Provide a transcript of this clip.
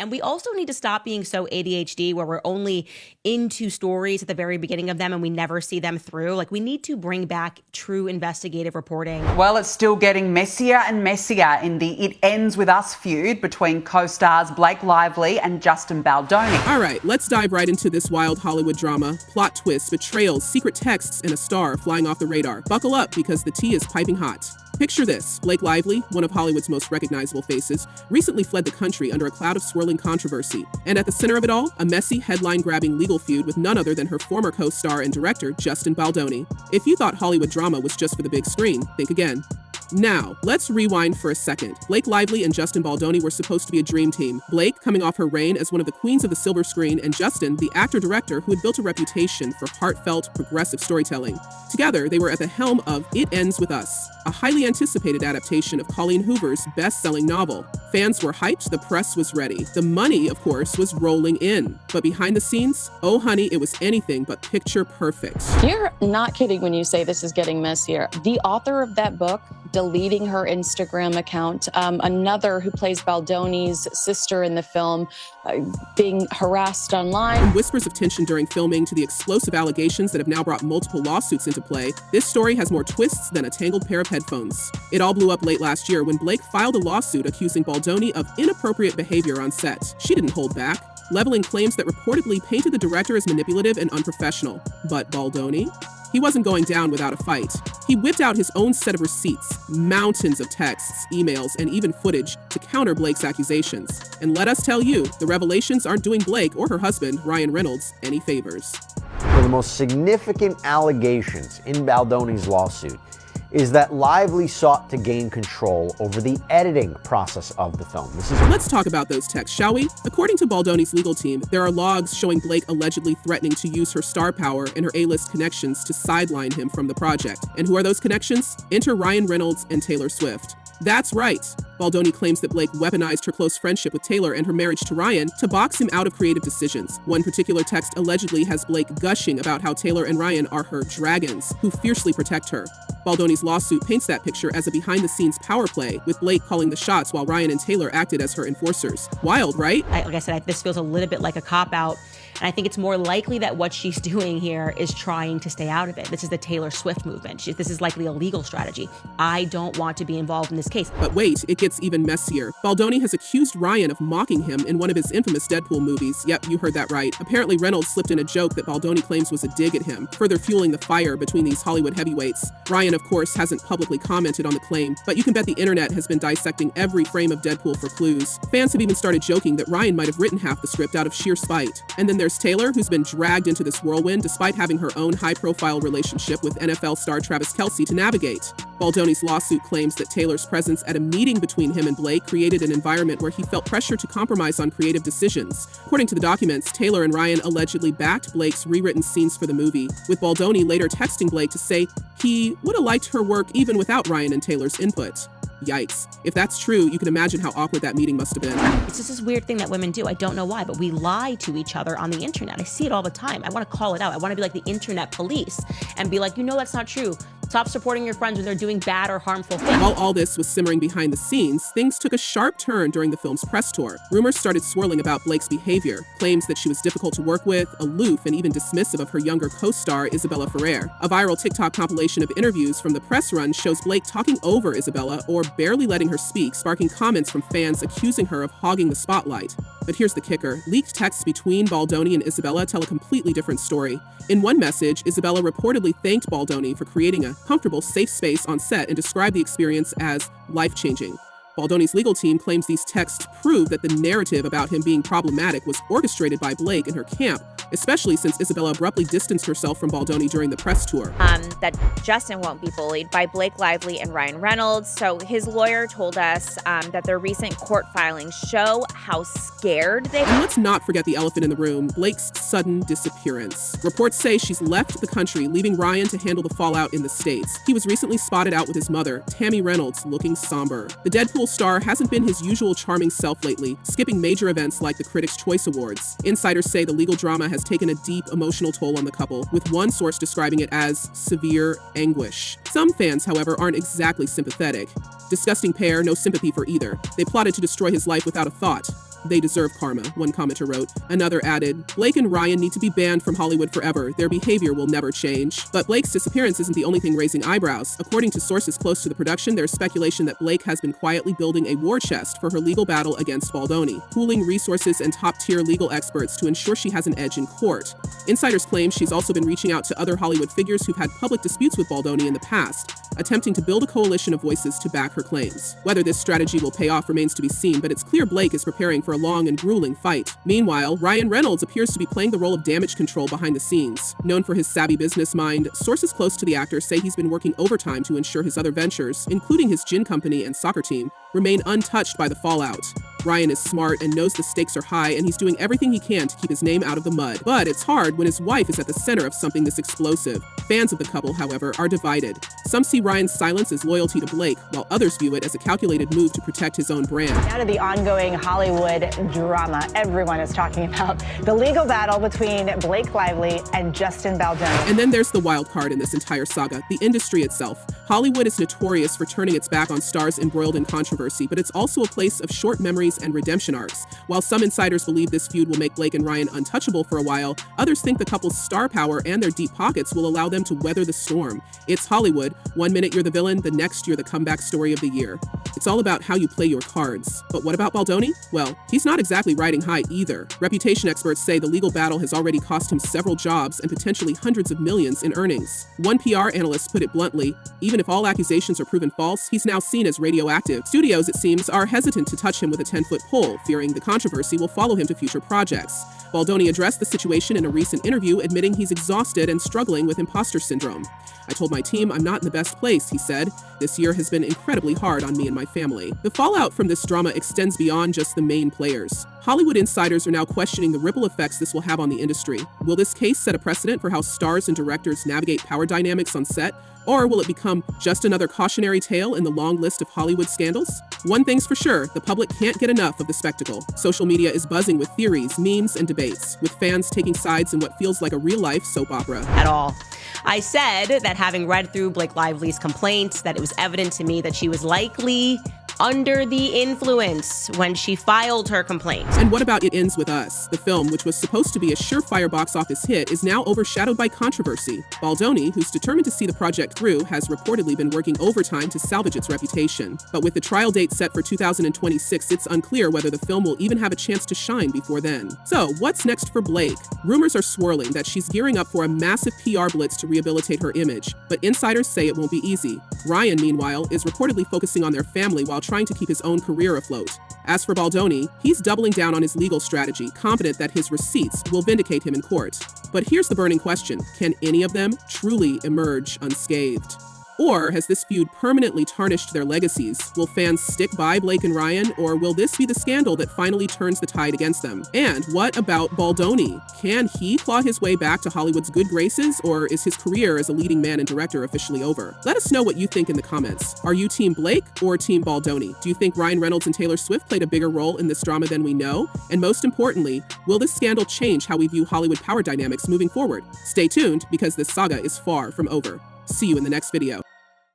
And we also need to stop being so ADHD where we're only into stories at the very beginning of them and we never see them through. Like, we need to bring back true investigative reporting. Well, it's still getting messier and messier in the It Ends With Us feud between co-stars Blake Lively and Justin Baldoni. All right, let's dive right into this wild Hollywood drama. Plot twists, betrayals, secret texts, and a star flying off the radar. Buckle up because the tea is piping hot. Picture this. Blake Lively, one of Hollywood's most recognizable faces, recently fled the country under a cloud of swirling controversy. And at the center of it all, a messy, headline-grabbing legal feud with none other than her former co-star and director, Justin Baldoni. If you thought Hollywood drama was just for the big screen, think again. Now, let's rewind for a second. Blake Lively and Justin Baldoni were supposed to be a dream team. Blake, coming off her reign as one of the queens of the silver screen, and Justin, the actor-director who had built a reputation for heartfelt, progressive storytelling. Together, they were at the helm of It Ends With Us, a highly anticipated adaptation of Colleen Hoover's best-selling novel. Fans were hyped, the press was ready. The money, of course, was rolling in. But behind the scenes, oh honey, it was anything but picture perfect. You're not kidding when you say this is getting messier. The author of that book deleting her Instagram account, another who plays Baldoni's sister in the film, being harassed online. From whispers of tension during filming to the explosive allegations that have now brought multiple lawsuits into play, this story has more twists than a tangled pair of headphones. It all blew up late last year when Blake filed a lawsuit accusing Baldoni of inappropriate behavior on set. She didn't hold back, leveling claims that reportedly painted the director as manipulative and unprofessional. But Baldoni? He wasn't going down without a fight. He whipped out his own set of receipts, mountains of texts, emails, and even footage to counter Blake's accusations. And let us tell you, the revelations aren't doing Blake or her husband, Ryan Reynolds, any favors. One of the most significant allegations in Baldoni's lawsuit is that Lively sought to gain control over the editing process of the film. Let's talk about those texts, shall we? According to Baldoni's legal team, there are logs showing Blake allegedly threatening to use her star power and her A-list connections to sideline him from the project. And who are those connections? Enter Ryan Reynolds and Taylor Swift. That's right. Baldoni claims that Blake weaponized her close friendship with Taylor and her marriage to Ryan to box him out of creative decisions. One particular text allegedly has Blake gushing about how Taylor and Ryan are her dragons, who fiercely protect her. Baldoni's lawsuit paints that picture as a behind-the-scenes power play, with Blake calling the shots while Ryan and Taylor acted as her enforcers. Wild, right? Like I said, this feels a little bit like a cop-out. And I think it's more likely that what she's doing here is trying to stay out of it. This is the Taylor Swift movement. This is likely a legal strategy. I don't want to be involved in this case. But wait, it gets even messier. Baldoni has accused Ryan of mocking him in one of his infamous Deadpool movies. Yep, you heard that right. Apparently, Reynolds slipped in a joke that Baldoni claims was a dig at him, further fueling the fire between these Hollywood heavyweights. Ryan, of course, hasn't publicly commented on the claim, but you can bet the internet has been dissecting every frame of Deadpool for clues. Fans have even started joking that Ryan might have written half the script out of sheer spite. And then there's Taylor, who's been dragged into this whirlwind despite having her own high-profile relationship with NFL star Travis Kelce to navigate. Baldoni's lawsuit claims that Taylor's presence at a meeting between him and Blake created an environment where he felt pressure to compromise on creative decisions. According to the documents, Taylor and Ryan allegedly backed Blake's rewritten scenes for the movie, with Baldoni later texting Blake to say he would have liked her work even without Ryan and Taylor's input. Yikes. If that's true, you can imagine how awkward that meeting must have been. It's just this weird thing that women do. I don't know why, but we lie to each other on the internet. I see it all the time. I want to call it out. I want to be like the internet police and be like, that's not true. Stop supporting your friends when they're doing bad or harmful things. While all this was simmering behind the scenes, things took a sharp turn during the film's press tour. Rumors started swirling about Blake's behavior, claims that she was difficult to work with, aloof, and even dismissive of her younger co-star, Isabella Ferrer. A viral TikTok compilation of interviews from the press run shows Blake talking over Isabella or barely letting her speak, sparking comments from fans accusing her of hogging the spotlight. But here's the kicker. Leaked texts between Baldoni and Isabella tell a completely different story. In one message, Isabella reportedly thanked Baldoni for creating a comfortable, safe space on set and described the experience as life-changing. Baldoni's legal team claims these texts prove that the narrative about him being problematic was orchestrated by Blake and her camp, especially since Isabella abruptly distanced herself from Baldoni during the press tour. That Justin won't be bullied by Blake Lively and Ryan Reynolds. So his lawyer told us that their recent court filings show how scared they are. And let's not forget the elephant in the room, Blake's sudden disappearance. Reports say she's left the country, leaving Ryan to handle the fallout in the States. He was recently spotted out with his mother, Tammy Reynolds, looking somber. The Deadpool star hasn't been his usual charming self lately, skipping major events like the Critics' Choice Awards. Insiders say the legal drama has taken a deep emotional toll on the couple, with one source describing it as severe anguish. Some fans, however, aren't exactly sympathetic. Disgusting pair, no sympathy for either. They plotted to destroy his life without a thought. They deserve karma, one commenter wrote. Another added, Blake and Ryan need to be banned from Hollywood forever. Their behavior will never change. But Blake's disappearance isn't the only thing raising eyebrows. According to sources close to the production, there's speculation that Blake has been quietly building a war chest for her legal battle against Baldoni, pooling resources and top-tier legal experts to ensure she has an edge in court. Insiders claim she's also been reaching out to other Hollywood figures who've had public disputes with Baldoni in the past, attempting to build a coalition of voices to back her claims. Whether this strategy will pay off remains to be seen, but it's clear Blake is preparing for a long and grueling fight. Meanwhile, Ryan Reynolds appears to be playing the role of damage control behind the scenes. Known for his savvy business mind, sources close to the actor say he's been working overtime to ensure his other ventures, including his gin company and soccer team, remain untouched by the fallout. Ryan is smart and knows the stakes are high, and he's doing everything he can to keep his name out of the mud. But it's hard when his wife is at the center of something this explosive. Fans of the couple, however, are divided. Some see Ryan's silence as loyalty to Blake, while others view it as a calculated move to protect his own brand. Now to the ongoing Hollywood drama everyone is talking about, the legal battle between Blake Lively and Justin Baldoni. And then there's the wild card in this entire saga, the industry itself. Hollywood is notorious for turning its back on stars embroiled in controversy, but it's also a place of short memories and redemption arcs. While some insiders believe this feud will make Blake and Ryan untouchable for a while, others think the couple's star power and their deep pockets will allow them to weather the storm. It's Hollywood. One minute you're the villain, the next you're the comeback story of the year. It's all about how you play your cards. But what about Baldoni? Well, he's not exactly riding high either. Reputation experts say the legal battle has already cost him several jobs and potentially hundreds of millions in earnings. One PR analyst put it bluntly, even if all accusations are proven false, he's now seen as radioactive. Studios, it seems, are hesitant to touch him with a 10-foot pole, fearing the controversy will follow him to future projects. Baldoni addressed the situation in a recent interview, admitting he's exhausted and struggling with imposter syndrome. I told my team I'm not in the best place, he said. This year has been incredibly hard on me and my family. The fallout from this drama extends beyond just the main players. Hollywood insiders are now questioning the ripple effects this will have on the industry. Will this case set a precedent for how stars and directors navigate power dynamics on set? Or will it become just another cautionary tale in the long list of Hollywood scandals? One thing's for sure, the public can't get enough of the spectacle. Social media is buzzing with theories, memes, and debates, with fans taking sides in what feels like a real-life soap opera. At all. I said that having read through Blake Lively's complaints, that it was evident to me that she was likely under the influence when she filed her complaint. And what about It Ends With Us? The film, which was supposed to be a surefire box office hit, is now overshadowed by controversy. Baldoni, who's determined to see the project through, has reportedly been working overtime to salvage its reputation. But with the trial date set for 2026, it's unclear whether the film will even have a chance to shine before then. So, what's next for Blake? Rumors are swirling that she's gearing up for a massive PR blitz to rehabilitate her image, but insiders say it won't be easy. Ryan, meanwhile, is reportedly focusing on their family while trying to keep his own career afloat. As for Baldoni, he's doubling down on his legal strategy, confident that his receipts will vindicate him in court. But here's the burning question: can any of them truly emerge unscathed? Or has this feud permanently tarnished their legacies? Will fans stick by Blake and Ryan, or will this be the scandal that finally turns the tide against them? And what about Baldoni? Can he claw his way back to Hollywood's good graces, or is his career as a leading man and director officially over? Let us know what you think in the comments. Are you Team Blake or Team Baldoni? Do you think Ryan Reynolds and Taylor Swift played a bigger role in this drama than we know? And most importantly, will this scandal change how we view Hollywood power dynamics moving forward? Stay tuned, because this saga is far from over. See you in the next video.